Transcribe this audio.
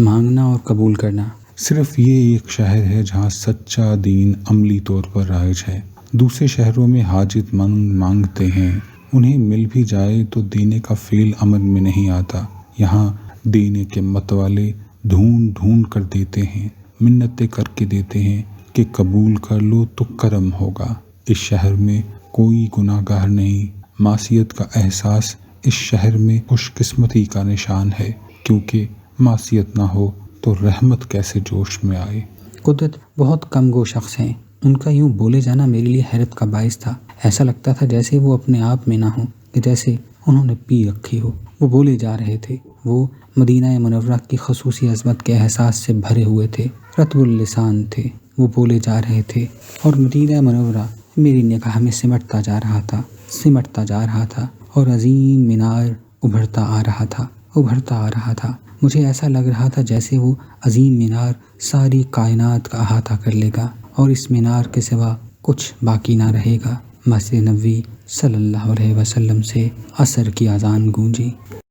مانگنا اور قبول کرنا۔ صرف یہ ایک شہر ہے جہاں سچا دین عملی طور پر رائج ہے۔ دوسرے شہروں میں حاجت مند مانگتے ہیں، انہیں مل بھی جائے تو دینے کا فعل عمل میں نہیں آتا۔ یہاں دینے کے متوالے ڈھونڈ ڈھونڈ کر دیتے ہیں، منتیں کر کے دیتے ہیں کہ قبول کر لو تو کرم ہوگا۔ اس شہر میں کوئی گناہ گار نہیں۔ معصیت کا احساس اس شہر میں خوش قسمتی کا نشان ہے، کیونکہ معصیت نہ ہو تو رحمت کیسے جوش میں آئے۔ قدرت بہت کم گو شخص ہیں، ان کا یوں بولے جانا میرے لیے حیرت کا باعث تھا۔ ایسا لگتا تھا جیسے وہ اپنے آپ میں نہ ہوں، کہ جیسے انہوں نے پی رکھی ہو۔ وہ بولے جا رہے تھے، وہ مدینہ منورہ کی خصوصی عظمت کے احساس سے بھرے ہوئے تھے، رطب اللسان تھے۔ وہ بولے جا رہے تھے اور مدینہ منورہ میری نگاہ میں سمٹتا جا رہا تھا اور عظیم مینار ابھرتا آ رہا تھا۔ مجھے ایسا لگ رہا تھا جیسے وہ عظیم مینار ساری کائنات کا احاطہ کر لے گا اور اس مینار کے سوا کچھ باقی نہ رہے گا۔ مسجد نبوی صلی اللہ علیہ وسلم سے عصر کی اذان گونجی۔